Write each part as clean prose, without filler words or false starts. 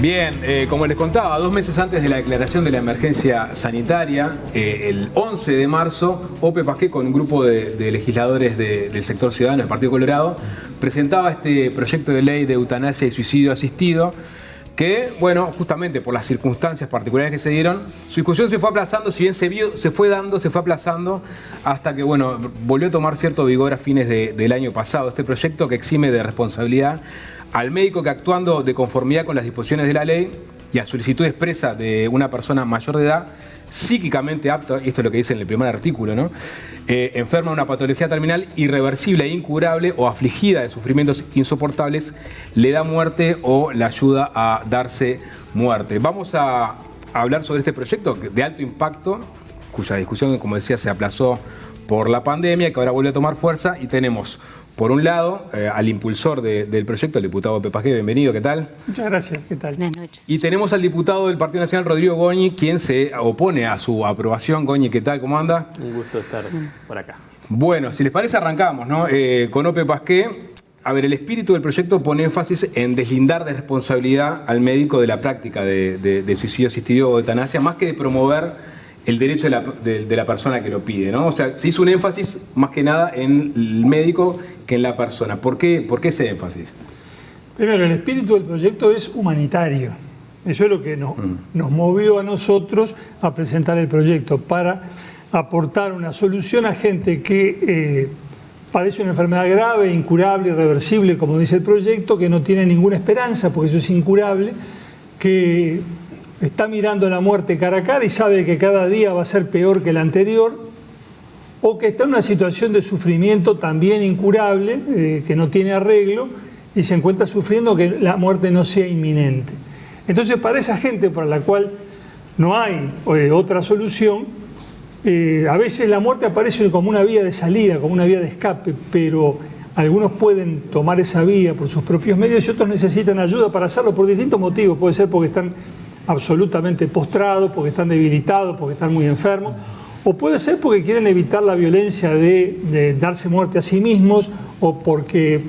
Bien, como les contaba, 2 meses antes de la declaración de la emergencia sanitaria, el 11 de marzo, Ope Pasqué, con un grupo de legisladores del sector ciudadano del Partido Colorado, presentaba este proyecto de ley de eutanasia y suicidio asistido, que, bueno, justamente por las circunstancias particulares que se dieron, su discusión se fue aplazando, si bien se fue aplazando, hasta que, bueno, volvió a tomar cierto vigor a fines del año pasado. Este proyecto que exime de responsabilidad al médico que, actuando de conformidad con las disposiciones de la ley y a solicitud expresa de una persona mayor de edad, psíquicamente apta, esto es lo que dice en el primer artículo, ¿no? Enferma de una patología terminal irreversible e incurable o afligida de sufrimientos insoportables, le da muerte o la ayuda a darse muerte. Vamos a hablar sobre este proyecto de alto impacto, cuya discusión, como decía, se aplazó por la pandemia, que ahora vuelve a tomar fuerza, y tenemos, por un lado, al impulsor del proyecto, el diputado Ope Pasqué. Bienvenido, ¿qué tal? Muchas gracias, ¿qué tal? Buenas noches. Y tenemos al diputado del Partido Nacional, Rodrigo Goñi, quien se opone a su aprobación. Goñi, ¿qué tal? ¿Cómo anda? Un gusto estar por acá. Bueno, si les parece, arrancamos, ¿no? Con Ope Pasqué. A ver, el espíritu del proyecto pone énfasis en deslindar de responsabilidad al médico de la práctica de suicidio asistido o eutanasia, más que de promover el derecho de la persona que lo pide, ¿no? O sea, se hizo un énfasis más que nada en el médico que en la persona. ¿Por qué ese énfasis? Primero, el espíritu del proyecto es humanitario. Eso es lo que nos movió a nosotros a presentar el proyecto, para aportar una solución a gente que padece una enfermedad grave, incurable, irreversible, como dice el proyecto, que no tiene ninguna esperanza, porque eso es incurable, que está mirando la muerte cara a cara y sabe que cada día va a ser peor que el anterior, o que está en una situación de sufrimiento también incurable, que no tiene arreglo, y se encuentra sufriendo que la muerte no sea inminente. Entonces, para esa gente para la cual no hay otra solución, a veces la muerte aparece como una vía de salida, como una vía de escape, pero algunos pueden tomar esa vía por sus propios medios y otros necesitan ayuda para hacerlo por distintos motivos. Puede ser porque están absolutamente postrados, porque están debilitados, porque están muy enfermos, o puede ser porque quieren evitar la violencia de darse muerte a sí mismos, o porque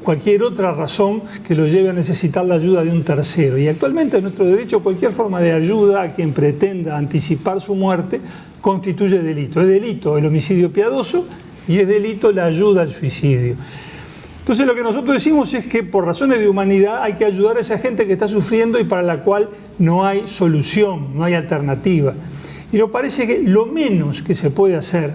cualquier otra razón que los lleve a necesitar la ayuda de un tercero. Y actualmente en nuestro derecho cualquier forma de ayuda a quien pretenda anticipar su muerte constituye delito. Es delito el homicidio piadoso y es delito la ayuda al suicidio. Entonces lo que nosotros decimos es que por razones de humanidad hay que ayudar a esa gente que está sufriendo y para la cual no hay solución, no hay alternativa. Y nos parece que lo menos que se puede hacer,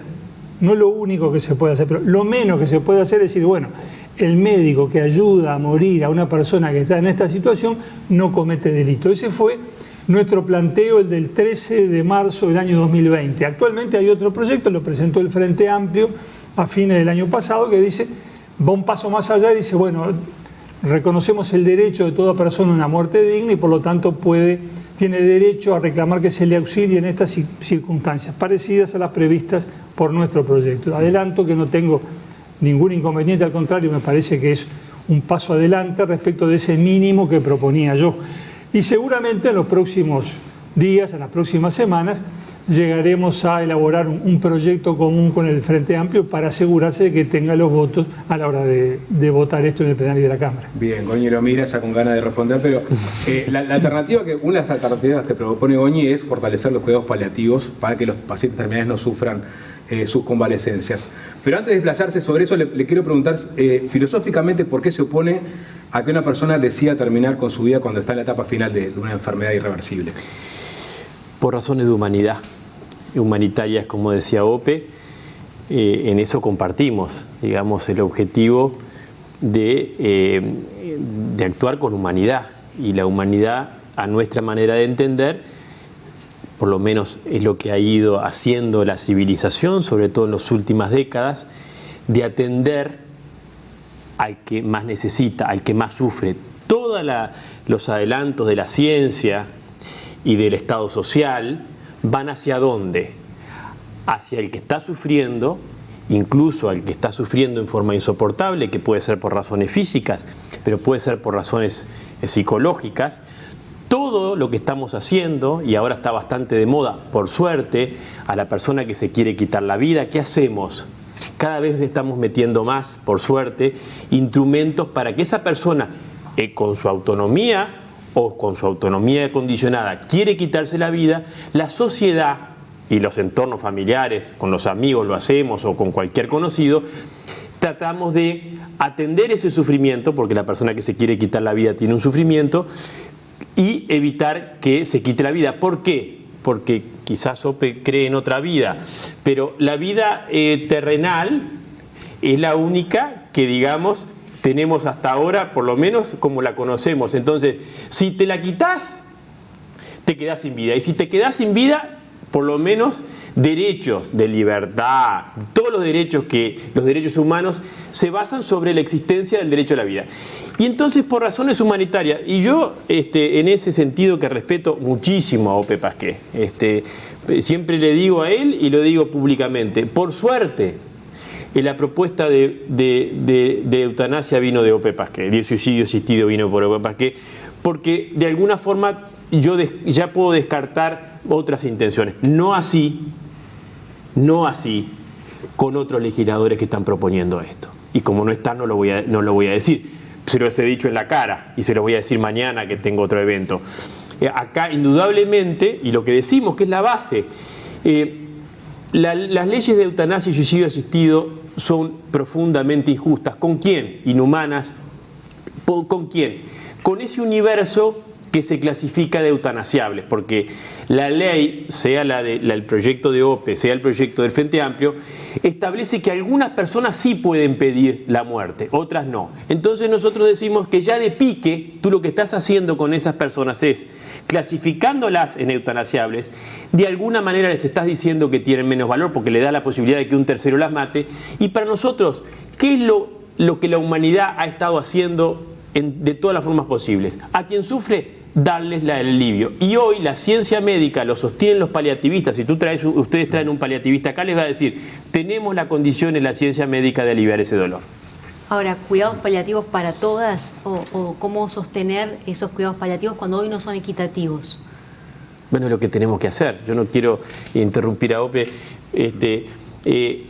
no lo único que se puede hacer, pero lo menos que se puede hacer es decir, bueno, el médico que ayuda a morir a una persona que está en esta situación no comete delito. Ese fue nuestro planteo, el del 13 de marzo del año 2020. Actualmente hay otro proyecto, lo presentó el Frente Amplio a fines del año pasado, que dice, va un paso más allá y dice, bueno, reconocemos el derecho de toda persona a una muerte digna y por lo tanto tiene derecho a reclamar que se le auxilie en estas circunstancias, parecidas a las previstas por nuestro proyecto. Adelanto que no tengo ningún inconveniente, al contrario, me parece que es un paso adelante respecto de ese mínimo que proponía yo. Y seguramente en los próximos días, en las próximas semanas, llegaremos a elaborar un proyecto común con el Frente Amplio para asegurarse de que tenga los votos a la hora de votar esto en el plenario de la Cámara. Bien, Goñi lo mira ya con ganas de responder, pero la alternativa una de las alternativas que propone Goñi es fortalecer los cuidados paliativos para que los pacientes terminales no sufran sus convalecencias. Pero antes de desplazarse sobre eso, le quiero preguntar filosóficamente por qué se opone a que una persona decida terminar con su vida cuando está en la etapa final de una enfermedad irreversible. Por razones de humanidad, humanitarias, como decía Ope, en eso compartimos, digamos, el objetivo de actuar con humanidad. Y la humanidad, a nuestra manera de entender, por lo menos es lo que ha ido haciendo la civilización, sobre todo en las últimas décadas, de atender al que más necesita, al que más sufre. Todos los adelantos de la ciencia y del Estado social van hacia dónde? Hacia el que está sufriendo, incluso al que está sufriendo en forma insoportable, que puede ser por razones físicas, pero puede ser por razones psicológicas. Todo lo que estamos haciendo, y ahora está bastante de moda, por suerte, a la persona que se quiere quitar la vida, ¿qué hacemos? Cada vez estamos metiendo más, por suerte, instrumentos para que esa persona, con su autonomía o con su autonomía condicionada quiere quitarse la vida, la sociedad y los entornos familiares, con los amigos lo hacemos o con cualquier conocido, tratamos de atender ese sufrimiento, porque la persona que se quiere quitar la vida tiene un sufrimiento, y evitar que se quite la vida. ¿Por qué? Porque quizás Ope cree en otra vida, pero la vida terrenal es la única que, digamos, tenemos hasta ahora, por lo menos como la conocemos. Entonces, si te la quitas, te quedás sin vida. Y si te quedás sin vida, por lo menos derechos de libertad, todos los derechos humanos se basan sobre la existencia del derecho a la vida. Y entonces, por razones humanitarias, y yo en ese sentido que respeto muchísimo a Ope Pasqué, siempre le digo a él y lo digo públicamente, por suerte, la propuesta de eutanasia vino de Ope Pasqué, el suicidio asistido vino por Ope Pasqué, porque de alguna forma yo ya puedo descartar otras intenciones. No así con otros legisladores que están proponiendo esto. Y como no están, no lo voy a decir. Se los he dicho en la cara y se lo voy a decir mañana que tengo otro evento. Acá, indudablemente, y lo que decimos que es la base, las leyes de eutanasia y suicidio asistido son profundamente injustas. ¿Con quién? Inhumanas. ¿Con quién? Con ese universo que se clasifica de eutanasiables, porque la ley, sea el proyecto de Ope, sea el proyecto del Frente Amplio, establece que algunas personas sí pueden pedir la muerte, otras no. Entonces nosotros decimos que ya de pique, tú lo que estás haciendo con esas personas es, clasificándolas en eutanasiables, de alguna manera les estás diciendo que tienen menos valor, porque le da la posibilidad de que un tercero las mate. Y para nosotros, ¿qué es lo que la humanidad ha estado haciendo de todas las formas posibles? A quien sufre, darles el alivio. Y hoy la ciencia médica lo sostienen los paliativistas. Si ustedes traen un paliativista acá, les va a decir, tenemos la condición en la ciencia médica de aliviar ese dolor. Ahora, ¿cuidados paliativos para todas? ¿O cómo sostener esos cuidados paliativos cuando hoy no son equitativos? Bueno, es lo que tenemos que hacer. Yo no quiero interrumpir a Ope.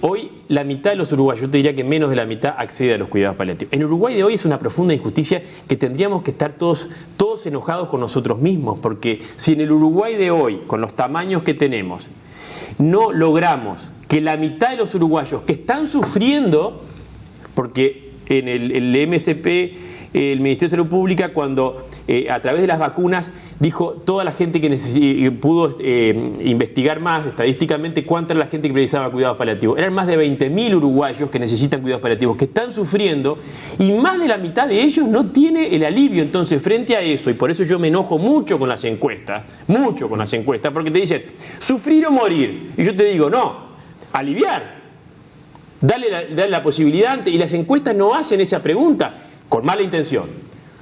Hoy la mitad de los uruguayos, yo te diría que menos de la mitad, accede a los cuidados paliativos. En Uruguay de hoy es una profunda injusticia que tendríamos que estar todos enojados con nosotros mismos, porque si en el Uruguay de hoy, con los tamaños que tenemos, no logramos que la mitad de los uruguayos que están sufriendo, porque en el MSP, el Ministerio de Salud Pública, cuando a través de las vacunas dijo toda la gente que pudo investigar más estadísticamente cuánta era la gente que precisaba cuidados paliativos. Eran más de 20.000 uruguayos que necesitan cuidados paliativos, que están sufriendo, y más de la mitad de ellos no tiene el alivio. Entonces, frente a eso, y por eso yo me enojo mucho con las encuestas, porque te dicen, sufrir o morir. Y yo te digo, no, aliviar. Dale la posibilidad, y las encuestas no hacen esa pregunta con mala intención.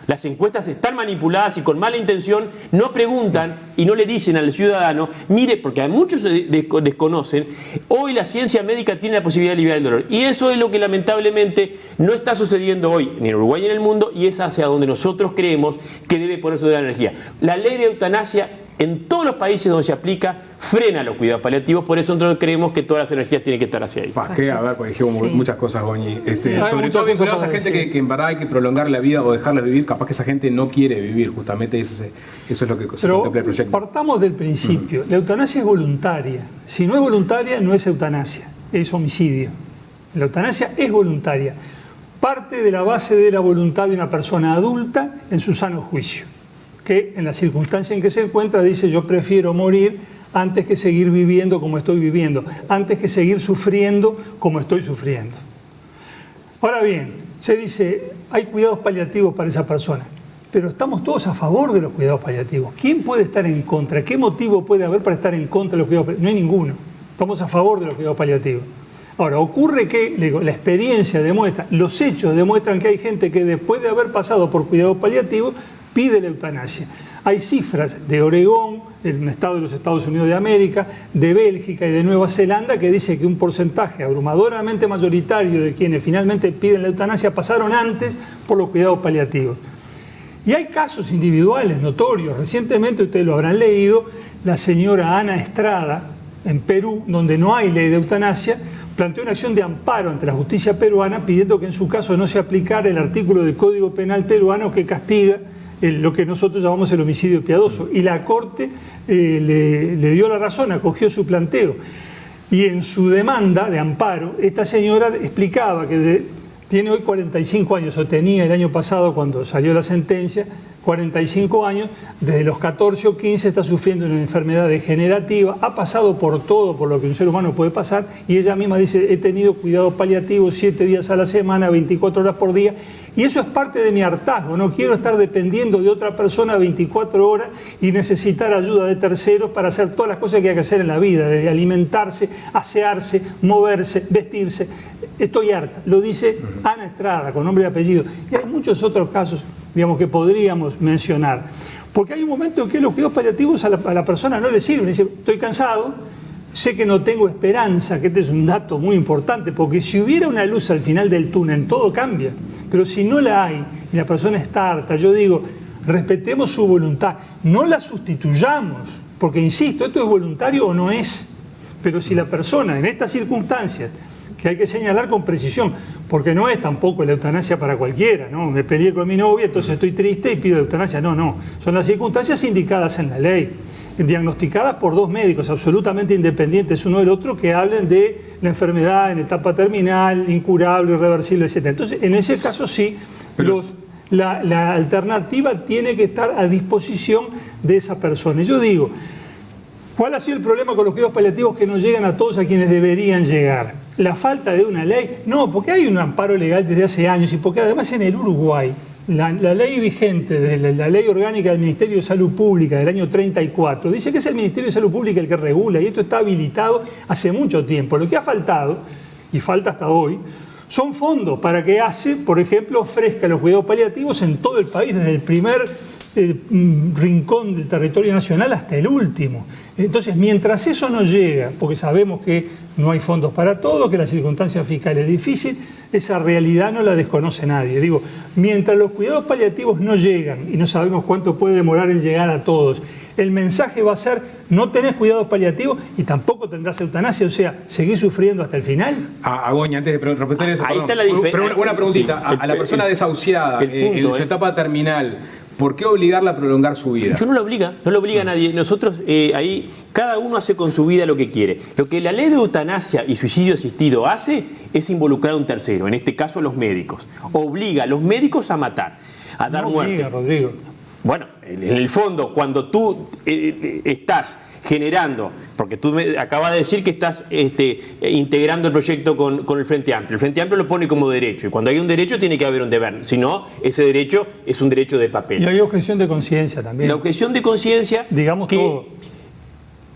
Las encuestas están manipuladas y con mala intención no preguntan y no le dicen al ciudadano, mire, porque a muchos desconocen, hoy la ciencia médica tiene la posibilidad de aliviar el dolor. Y eso es lo que lamentablemente no está sucediendo hoy, ni en Uruguay ni en el mundo, y es hacia donde nosotros creemos que debe ponerse de la energía. La ley de eutanasia, en todos los países donde se aplica, frena los cuidados paliativos, por eso nosotros creemos que todas las energías tienen que estar hacia ahí. Pasqué, a ver, pues dijimos muchas cosas, Goñi. Sobre todo vinculados a gente que en verdad hay que prolongar la vida o dejarla vivir, capaz que esa gente no quiere vivir, justamente eso es lo que se contempla el proyecto. Partamos del principio, la eutanasia es voluntaria. Si no es voluntaria, no es eutanasia, es homicidio. La eutanasia es voluntaria. Parte de la base de la voluntad de una persona adulta en su sano juicio, que en la circunstancia en que se encuentra dice, yo prefiero morir antes que seguir viviendo como estoy viviendo, antes que seguir sufriendo como estoy sufriendo. Ahora bien, se dice, hay cuidados paliativos para esa persona, pero estamos todos a favor de los cuidados paliativos. ¿Quién puede estar en contra? ¿Qué motivo puede haber para estar en contra de los cuidados paliativos? No hay ninguno. Estamos a favor de los cuidados paliativos. Ahora, ocurre que la experiencia demuestra, los hechos demuestran que hay gente que después de haber pasado por cuidados paliativos pide la eutanasia. Hay cifras de Oregón, en un estado de los Estados Unidos de América, de Bélgica y de Nueva Zelanda, que dice que un porcentaje abrumadoramente mayoritario de quienes finalmente piden la eutanasia pasaron antes por los cuidados paliativos. Y hay casos individuales notorios. Recientemente, ustedes lo habrán leído, la señora Ana Estrada, en Perú, donde no hay ley de eutanasia, planteó una acción de amparo ante la justicia peruana pidiendo que en su caso no se aplicara el artículo del Código Penal peruano que castiga lo que nosotros llamamos el homicidio piadoso. Y la Corte le dio la razón, acogió su planteo. Y en su demanda de amparo, esta señora explicaba que tiene hoy 45 años, o tenía el año pasado cuando salió la sentencia, 45 años, desde los 14 o 15 está sufriendo una enfermedad degenerativa, ha pasado por todo, por lo que un ser humano puede pasar, y ella misma dice, he tenido cuidados paliativos 7 días a la semana, 24 horas por día, y eso es parte de mi hartazgo, no quiero estar dependiendo de otra persona 24 horas y necesitar ayuda de terceros para hacer todas las cosas que hay que hacer en la vida, desde alimentarse, asearse, moverse, vestirse. Estoy harta, lo dice Ana Estrada, con nombre y apellido, y hay muchos otros casos, digamos, que podríamos mencionar. Porque hay un momento en que los cuidados paliativos a la persona no le sirven. Dice, estoy cansado, sé que no tengo esperanza, que este es un dato muy importante, porque si hubiera una luz al final del túnel, todo cambia. Pero si no la hay y la persona está harta, yo digo, respetemos su voluntad, no la sustituyamos, porque insisto, esto es voluntario o no es. Pero si la persona en estas circunstancias, que hay que señalar con precisión, porque no es tampoco la eutanasia para cualquiera, ¿no? Me peleé con mi novia, entonces estoy triste y pido eutanasia. No. Son las circunstancias indicadas en la ley, diagnosticadas por 2 médicos absolutamente independientes uno del otro, que hablen de la enfermedad en etapa terminal, incurable, irreversible, etc. Entonces, en ese caso sí, la alternativa tiene que estar a disposición de esa persona. Y yo digo, ¿cuál ha sido el problema con los cuidados paliativos? Que no llegan a todos a quienes deberían llegar. ¿La falta de una ley? No, porque hay un amparo legal desde hace años y porque además en el Uruguay la ley vigente, de la ley orgánica del Ministerio de Salud Pública del año 34, dice que es el Ministerio de Salud Pública el que regula y esto está habilitado hace mucho tiempo. Lo que ha faltado, y falta hasta hoy, son fondos para que por ejemplo, ofrezca los cuidados paliativos en todo el país, desde el primer rincón del territorio nacional hasta el último. Entonces, mientras eso no llega, porque sabemos que no hay fondos para todo, que la circunstancia fiscal es difícil, esa realidad no la desconoce nadie. Digo, mientras los cuidados paliativos no llegan, y no sabemos cuánto puede demorar en llegar a todos, el mensaje va a ser, no tenés cuidados paliativos y tampoco tendrás eutanasia, o sea, seguís sufriendo hasta el final. Goña, antes de responder eso, ahí está la diferencia. Pero una preguntita, Sí, a la persona desahuciada en su etapa terminal, ¿por qué obligarla a prolongar su vida? Yo no lo obliga a nadie. Nosotros ahí, cada uno hace con su vida lo que quiere. Lo que la ley de eutanasia y suicidio asistido hace es involucrar a un tercero, en este caso los médicos. Obliga a los médicos a matar, a dar muerte. Obliga, Rodrigo. Bueno, en el fondo, cuando tú estás generando, porque tú me acabas de decir que estás integrando el proyecto con el Frente Amplio. El Frente Amplio lo pone como derecho, y cuando hay un derecho tiene que haber un deber, si no, ese derecho es un derecho de papel. Y hay objeción de conciencia también. La objeción de conciencia, digamos que todo.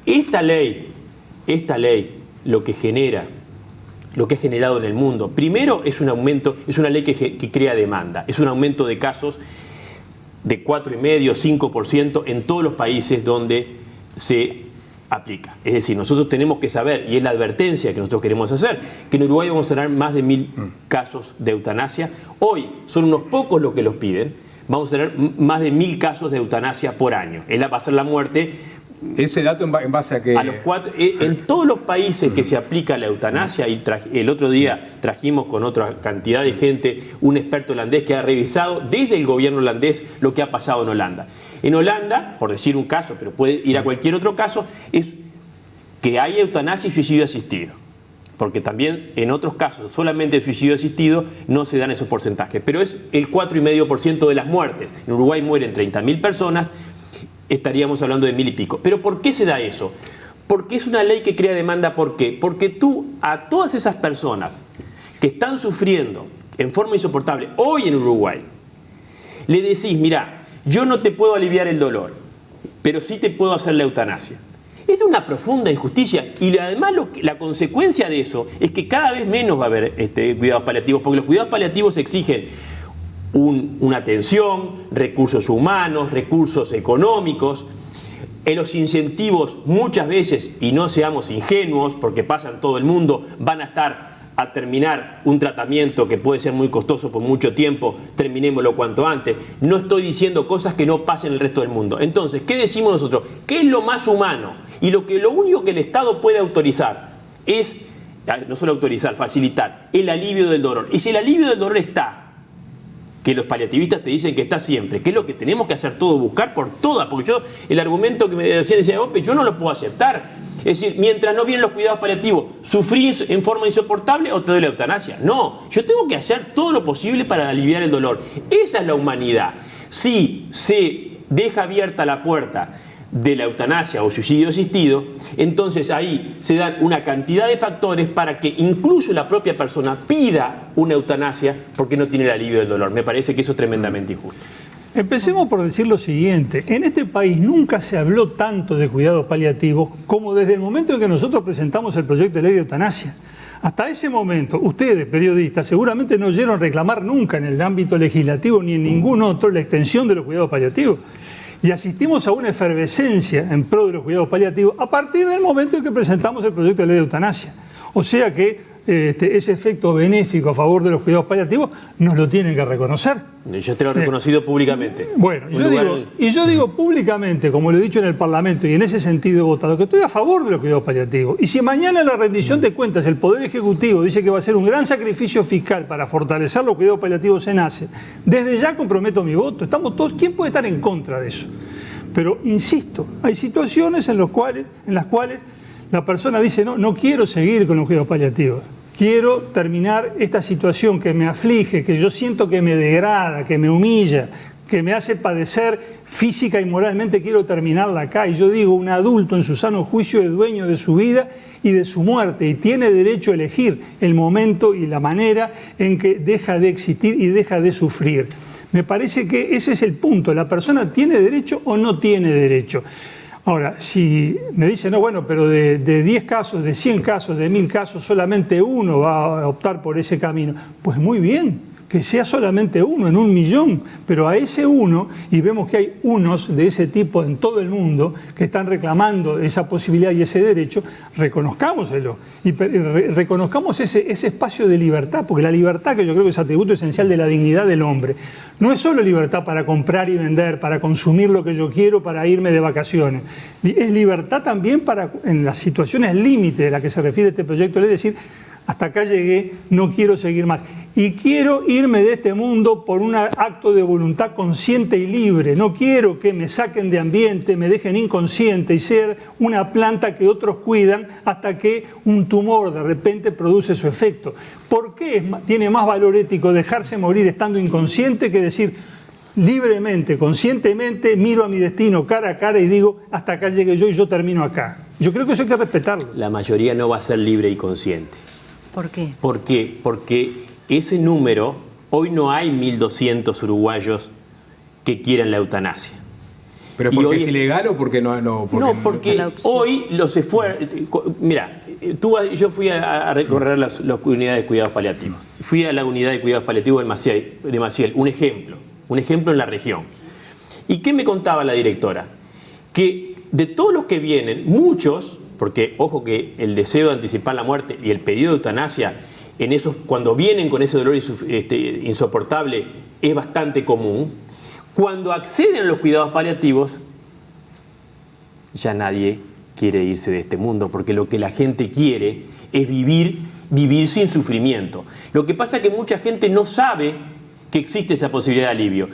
Esta ley, lo que genera, lo que ha generado en el mundo, primero es un aumento, es una ley que crea demanda, es un aumento de casos de 4,5%, 5% en todos los países donde se aplica. Es decir, nosotros tenemos que saber, y es la advertencia que nosotros queremos hacer, que en Uruguay vamos a tener más de 1.000 casos de eutanasia. Hoy son unos pocos los que los piden. Vamos a tener más de 1.000 casos de eutanasia por año. Va a ser la muerte. ¿Ese dato en base a qué? En todos los países que se aplica la eutanasia, y el otro día trajimos con otra cantidad de gente un experto holandés que ha revisado desde el gobierno holandés lo que ha pasado en Holanda. En Holanda, por decir un caso, pero puede ir a cualquier otro caso, es que hay eutanasia y suicidio asistido. Porque también en otros casos, solamente el suicidio asistido, no se dan esos porcentajes. Pero es el 4,5% de las muertes. En Uruguay mueren 30.000 personas, estaríamos hablando de 1.000 y pico. ¿Pero por qué se da eso? Porque es una ley que crea demanda. ¿Por qué? Porque tú a todas esas personas que están sufriendo en forma insoportable hoy en Uruguay, le decís, mira, yo no te puedo aliviar el dolor, pero sí te puedo hacer la eutanasia. Es de una profunda injusticia, y además la consecuencia de eso es que cada vez menos va a haber cuidados paliativos, porque los cuidados paliativos exigen una atención, recursos humanos, recursos económicos. Los incentivos muchas veces, y no seamos ingenuos, porque pasa en todo el mundo, van a estar a terminar un tratamiento que puede ser muy costoso por mucho tiempo, terminémoslo cuanto antes. No estoy diciendo cosas que no pasen en el resto del mundo. Entonces, ¿qué decimos nosotros? ¿Qué es lo más humano? Y lo único que el Estado puede autorizar es, no solo autorizar, facilitar el alivio del dolor. Y si el alivio del dolor está que los paliativistas te dicen que está siempre, que es lo que tenemos que hacer todo, buscar por todas, porque yo, el argumento que me decía Ope, yo no lo puedo aceptar. Es decir, mientras no vienen los cuidados paliativos, ¿sufrís en forma insoportable o te doy la eutanasia? No, yo tengo que hacer todo lo posible para aliviar el dolor. Esa es la humanidad. Si se deja abierta la puerta de la eutanasia o suicidio asistido, entonces ahí se dan una cantidad de factores para que incluso la propia persona pida una eutanasia porque no tiene el alivio del dolor. Me parece que eso es tremendamente injusto. Empecemos por decir lo siguiente. En este país nunca se habló tanto de cuidados paliativos como desde el momento en que nosotros presentamos el proyecto de ley de eutanasia. Hasta ese momento, ustedes, periodistas, seguramente no oyeron reclamar nunca en el ámbito legislativo ni en ningún otro la extensión de los cuidados paliativos. Y asistimos a una efervescencia en pro de los cuidados paliativos a partir del momento en que presentamos el proyecto de ley de eutanasia. O sea que ese efecto benéfico a favor de los cuidados paliativos nos lo tienen que reconocer. Yo te lo he reconocido públicamente. Bueno, yo digo públicamente, como lo he dicho en el Parlamento y en ese sentido he votado, que estoy a favor de los cuidados paliativos. Y si mañana en la rendición de cuentas el Poder Ejecutivo dice que va a ser un gran sacrificio fiscal para fortalecer los cuidados paliativos en ACE, desde ya comprometo mi voto. Estamos todos, ¿quién puede estar en contra de eso? Pero insisto, hay situaciones en las cuales la persona dice, no quiero seguir con los cuidados paliativos. Quiero terminar esta situación que me aflige, que yo siento que me degrada, que me humilla, que me hace padecer física y moralmente, quiero terminarla acá. Y yo digo, un adulto en su sano juicio es dueño de su vida y de su muerte y tiene derecho a elegir el momento y la manera en que deja de existir y deja de sufrir. Me parece que ese es el punto. ¿La persona tiene derecho o no tiene derecho? Ahora, si me dicen, no, bueno, pero de 10 casos, de 100 casos, de 1000 casos, solamente uno va a optar por ese camino, pues muy bien, que sea solamente uno en 1.000.000, pero a ese uno, y vemos que hay unos de ese tipo en todo el mundo que están reclamando esa posibilidad y ese derecho, reconozcámoselo y reconozcamos ese espacio de libertad, porque la libertad, que yo creo que es atributo esencial de la dignidad del hombre, no es solo libertad para comprar y vender, para consumir lo que yo quiero, para irme de vacaciones, es libertad también para, en las situaciones límite de las que se refiere este proyecto, es decir, hasta acá llegué, no quiero seguir más. Y quiero irme de este mundo por un acto de voluntad consciente y libre. No quiero que me saquen de ambiente, me dejen inconsciente y ser una planta que otros cuidan hasta que un tumor de repente produce su efecto. ¿Por qué tiene más valor ético dejarse morir estando inconsciente que decir libremente, conscientemente, miro a mi destino cara a cara y digo, hasta acá llegué yo y yo termino acá? Yo creo que eso hay que respetarlo. La mayoría no va a ser libre y consciente. ¿Por qué? ¿Por qué? Porque ese número, hoy no hay 1.200 uruguayos que quieran la eutanasia. ¿Pero porque es ilegal o porque no? No, porque hoy los esfuerzos... Mira, yo fui a recorrer las unidades de cuidados paliativos. Fui a la unidad de cuidados paliativos de Maciel, un ejemplo en la región. ¿Y qué me contaba la directora? Que de todos los que vienen, muchos, porque ojo que el deseo de anticipar la muerte y el pedido de eutanasia, en esos, cuando vienen con ese dolor insoportable, es bastante común. Cuando acceden a los cuidados paliativos, ya nadie quiere irse de este mundo, porque lo que la gente quiere es vivir sin sufrimiento. Lo que pasa es que mucha gente no sabe que existe esa posibilidad de alivio.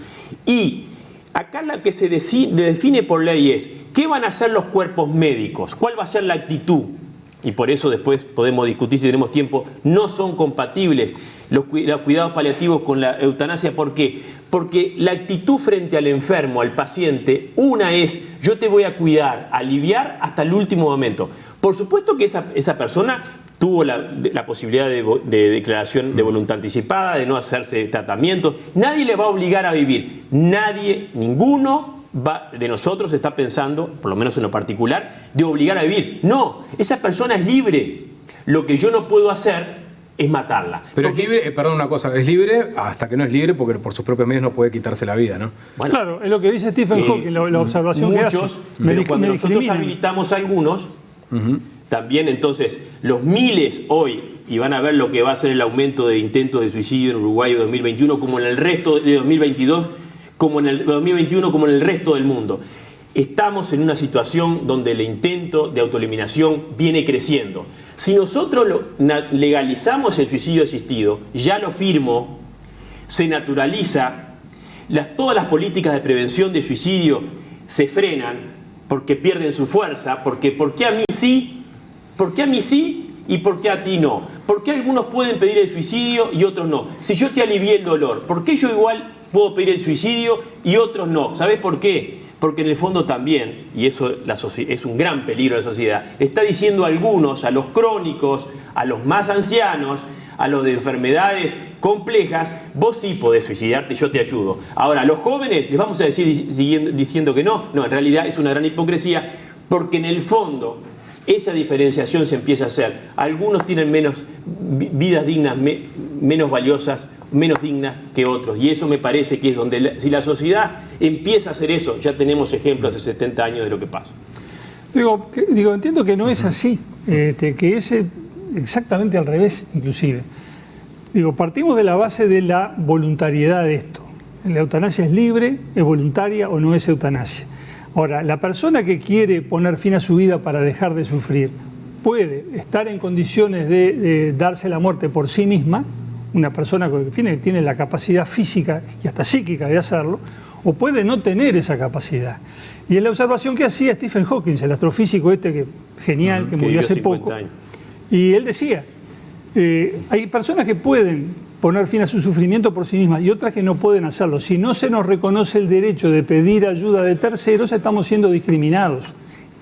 Y acá la que se define por ley es, ¿qué van a hacer los cuerpos médicos? ¿Cuál va a ser la actitud? Y por eso después podemos discutir si tenemos tiempo. No son compatibles los cuidados paliativos con la eutanasia. ¿Por qué? Porque la actitud frente al enfermo, al paciente, una es, yo te voy a cuidar, aliviar hasta el último momento. Por supuesto que esa persona tuvo la posibilidad de declaración de voluntad anticipada, de no hacerse tratamientos. Nadie le va a obligar a vivir. Nadie, ninguno de nosotros está pensando, por lo menos en lo particular, de obligar a vivir. No, esa persona es libre. Lo que yo no puedo hacer es matarla. Pero es libre, perdón una cosa, es libre hasta que no es libre porque por sus propios medios no puede quitarse la vida, ¿no? Bueno, claro, es lo que dice Stephen Hawking, la observación muchos, que hace. Pero cuando nosotros habilitamos a algunos, también entonces los miles hoy, y van a ver lo que va a ser el aumento de intentos de suicidio en Uruguay en 2021, como en el resto de 2022, como en el 2021, como en el resto del mundo. Estamos en una situación donde el intento de autoeliminación viene creciendo. Si nosotros legalizamos el suicidio asistido, ya lo firmo, se naturaliza, todas las políticas de prevención de suicidio se frenan porque pierden su fuerza, porque ¿por qué a mí sí? ¿Por qué a mí sí y por qué a ti no? ¿Por qué algunos pueden pedir el suicidio y otros no? Si yo te alivié el dolor, ¿por qué yo igual puedo pedir el suicidio y otros no? ¿Sabes por qué? Porque en el fondo también, y eso es un gran peligro de la sociedad, está diciendo a algunos, a los crónicos, a los más ancianos, a los de enfermedades complejas, vos sí podés suicidarte y yo te ayudo. Ahora, a los jóvenes les vamos a decir diciendo que no. No, en realidad es una gran hipocresía, porque en el fondo esa diferenciación se empieza a hacer. Algunos tienen menos vidas dignas, menos valiosas, menos dignas que otros. Y eso me parece que es donde, si la sociedad empieza a hacer eso, ya tenemos ejemplos hace 70 años de lo que pasa. Digo, entiendo que no es así, que es exactamente al revés, inclusive. Digo, partimos de la base de la voluntariedad de esto. La eutanasia es libre, es voluntaria o no es eutanasia. Ahora, la persona que quiere poner fin a su vida para dejar de sufrir puede estar en condiciones de darse la muerte por sí misma, una persona que tiene la capacidad física y hasta psíquica de hacerlo, o puede no tener esa capacidad. Y es la observación que hacía Stephen Hawking, el astrofísico genial, que murió hace poco. Años. Y él decía, hay personas que pueden poner fin a su sufrimiento por sí mismas y otras que no pueden hacerlo. Si no se nos reconoce el derecho de pedir ayuda de terceros, estamos siendo discriminados.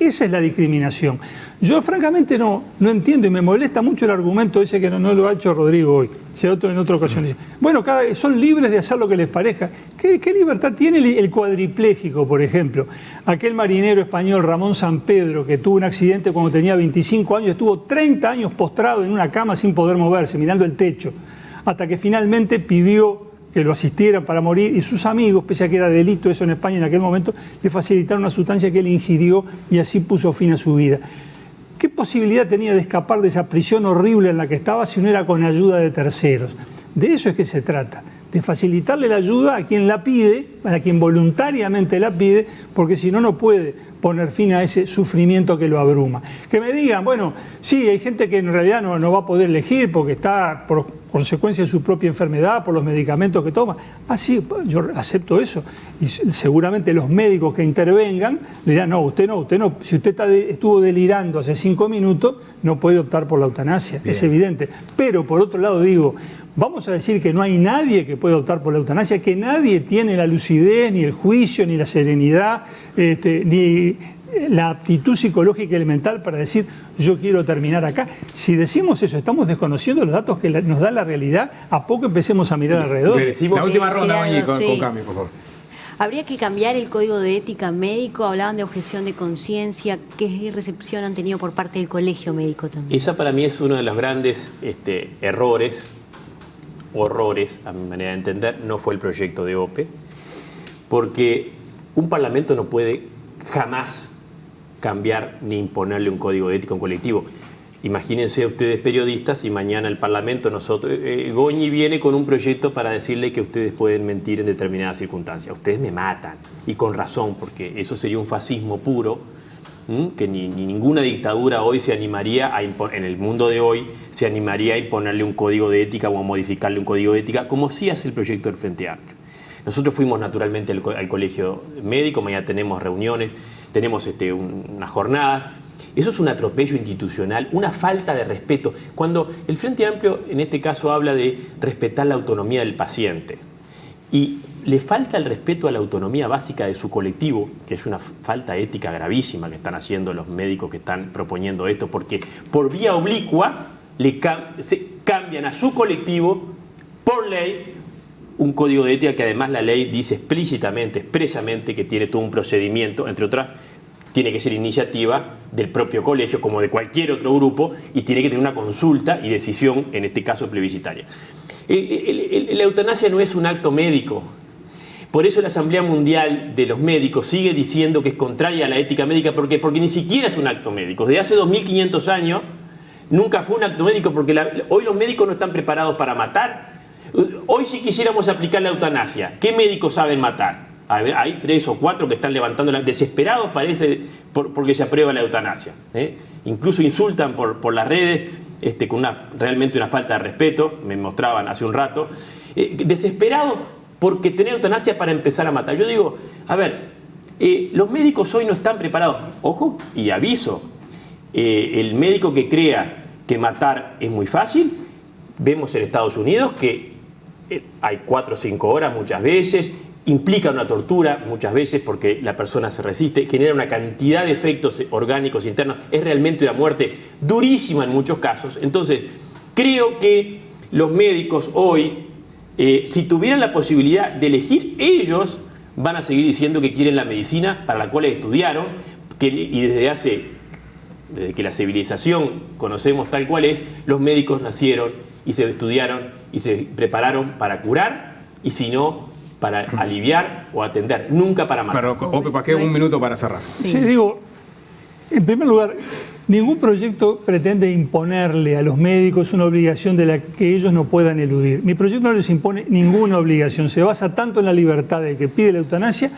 Esa es la discriminación. Yo francamente no entiendo y me molesta mucho el argumento ese que no lo ha hecho Rodrigo hoy, si otro en otra ocasión dice, bueno, son libres de hacer lo que les parezca. ¿Qué libertad tiene el cuadripléjico, por ejemplo? Aquel marinero español Ramón Sampedro, que tuvo un accidente cuando tenía 25 años, estuvo 30 años postrado en una cama sin poder moverse, mirando el techo, hasta que finalmente pidió que lo asistieran para morir, y sus amigos, pese a que era delito eso en España en aquel momento, le facilitaron una sustancia que él ingirió y así puso fin a su vida. ¿Qué posibilidad tenía de escapar de esa prisión horrible en la que estaba si no era con ayuda de terceros? De eso es que se trata, de facilitarle la ayuda a quien la pide, a quien voluntariamente la pide, porque si no, no puede poner fin a ese sufrimiento que lo abruma. Que me digan, bueno, sí, hay gente que en realidad no va a poder elegir porque está por consecuencia de su propia enfermedad, por los medicamentos que toma. Ah, sí, yo acepto eso. Y seguramente los médicos que intervengan le dirán, no. Si usted estuvo delirando hace 5 minutos, no puede optar por la eutanasia. Bien. Es evidente. Pero, por otro lado, digo, vamos a decir que no hay nadie que pueda optar por la eutanasia, que nadie tiene la lucidez, ni el juicio, ni la serenidad, ni la aptitud psicológica elemental para decir yo quiero terminar acá. Si decimos eso, estamos desconociendo los datos que nos da la realidad. ¿A poco empecemos a mirar alrededor? La última ronda, Mañi, con Cami, por favor. ¿Habría que cambiar el código de ética médico? Hablaban de objeción de conciencia. ¿Qué recepción han tenido por parte del colegio médico también? Esa para mí es uno de los grandes horrores, a mi manera de entender, no fue el proyecto de OPE, porque un parlamento no puede jamás cambiar ni imponerle un código de ética a un colectivo. Imagínense ustedes periodistas y mañana el Parlamento, Goñi viene con un proyecto para decirle que ustedes pueden mentir en determinadas circunstancias. Ustedes me matan, y con razón, porque eso sería un fascismo puro, que ni ninguna dictadura hoy se animaría a imponer, en el mundo de hoy, se animaría a imponerle un código de ética o a modificarle un código de ética, como sí hace el proyecto del Frente Amplio. Nosotros fuimos naturalmente al colegio médico, mañana tenemos reuniones, tenemos unas jornadas. Eso es un atropello institucional, una falta de respeto. Cuando el Frente Amplio, en este caso, habla de respetar la autonomía del paciente y le falta el respeto a la autonomía básica de su colectivo, que es una falta ética gravísima que están haciendo los médicos que están proponiendo esto, porque por vía oblicua se cambian a su colectivo por ley un código de ética que además la ley dice expresamente que tiene todo un procedimiento, entre otras, tiene que ser iniciativa del propio colegio como de cualquier otro grupo y tiene que tener una consulta y decisión, en este caso plebiscitaria. La eutanasia no es un acto médico. Por eso la Asamblea Mundial de los Médicos sigue diciendo que es contraria a la ética médica. ¿Por qué? Porque ni siquiera es un acto médico. Desde hace 2500 años nunca fue un acto médico porque hoy los médicos no están preparados para matar. Hoy si quisiéramos aplicar la eutanasia, ¿qué médicos saben matar? A ver, hay 3 o 4 que están levantando desesperados parece porque se aprueba la eutanasia. Incluso insultan por las redes con realmente una falta de respeto, me mostraban hace un rato. desesperados porque tener eutanasia para empezar a matar. Yo digo, a ver, los médicos hoy no están preparados. Ojo, y aviso, el médico que crea que matar es muy fácil, vemos en Estados Unidos que hay 4 o 5 horas muchas veces, implica una tortura muchas veces porque la persona se resiste, genera una cantidad de efectos orgánicos internos, es realmente una muerte durísima en muchos casos. Entonces, creo que los médicos hoy, si tuvieran la posibilidad de elegir, ellos van a seguir diciendo que quieren la medicina para la cual estudiaron, y desde que la civilización conocemos tal cual es, los médicos nacieron y se estudiaron y se prepararon para curar, y si no, para aliviar o atender, nunca para matar. Pero, Ope Pasquet, un minuto para cerrar. Sí, digo, en primer lugar, ningún proyecto pretende imponerle a los médicos una obligación de la que ellos no puedan eludir. Mi proyecto no les impone ninguna obligación, se basa tanto en la libertad del que pide la eutanasia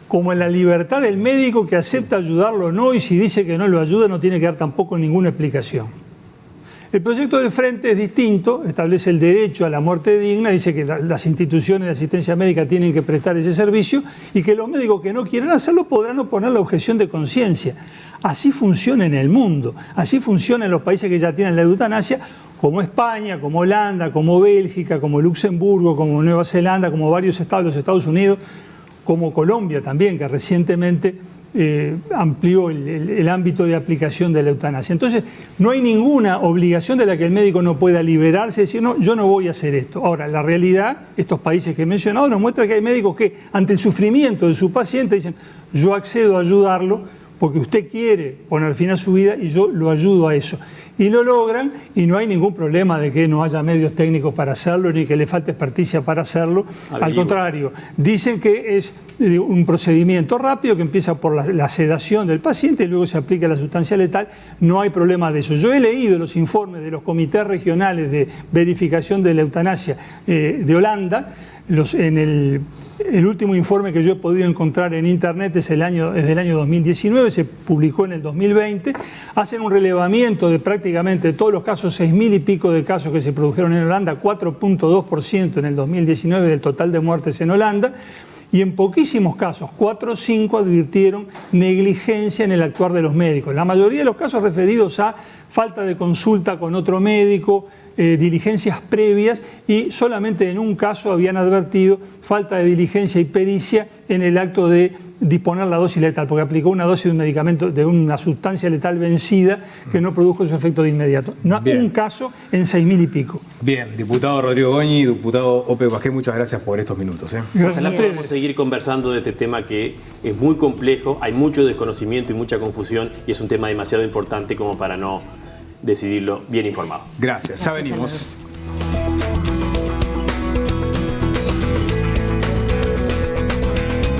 como en la libertad del médico que acepta ayudarlo o no, y si dice que no lo ayuda no tiene que dar tampoco ninguna explicación. El proyecto del Frente es distinto, establece el derecho a la muerte digna, dice que las instituciones de asistencia médica tienen que prestar ese servicio y que los médicos que no quieran hacerlo podrán oponer la objeción de conciencia. Así funciona en el mundo, así funciona en los países que ya tienen la eutanasia, como España, como Holanda, como Bélgica, como Luxemburgo, como Nueva Zelanda, como varios estados de los Estados Unidos, como Colombia también, que recientemente amplió el ámbito de aplicación de la eutanasia. Entonces, no hay ninguna obligación de la que el médico no pueda liberarse y decir, no, yo no voy a hacer esto. Ahora, la realidad, estos países que he mencionado, nos muestra que hay médicos que, ante el sufrimiento de su paciente, dicen, yo accedo a ayudarlo porque usted quiere poner fin a su vida y yo lo ayudo a eso. Y lo logran y no hay ningún problema de que no haya medios técnicos para hacerlo ni que le falte experticia para hacerlo. Al contrario, dicen que es un procedimiento rápido que empieza por la sedación del paciente y luego se aplica la sustancia letal. No hay problema de eso. Yo he leído los informes de los comités regionales de verificación de la eutanasia de Holanda. En el último informe que yo he podido encontrar en internet es del año 2019, se publicó en el 2020, hacen un relevamiento de prácticamente todos los casos, 6.000 y pico de casos que se produjeron en Holanda, 4.2% en el 2019 del total de muertes en Holanda, y en poquísimos casos, 4 o 5 advirtieron negligencia en el actuar de los médicos. La mayoría de los casos referidos a falta de consulta con otro médico, diligencias previas, y solamente en un caso habían advertido falta de diligencia y pericia en el acto de disponer la dosis letal, porque aplicó una dosis de un medicamento, de una sustancia letal vencida que no produjo su efecto de inmediato. No, un caso en 6.000 y pico. Bien, diputado Rodrigo Goñi, diputado Ope Pasquet, muchas gracias por estos minutos. Ojalá podamos seguir conversando de este tema que es muy complejo, hay mucho desconocimiento y mucha confusión, y es un tema demasiado importante como para no decidirlo bien informado. Gracias, ya venimos.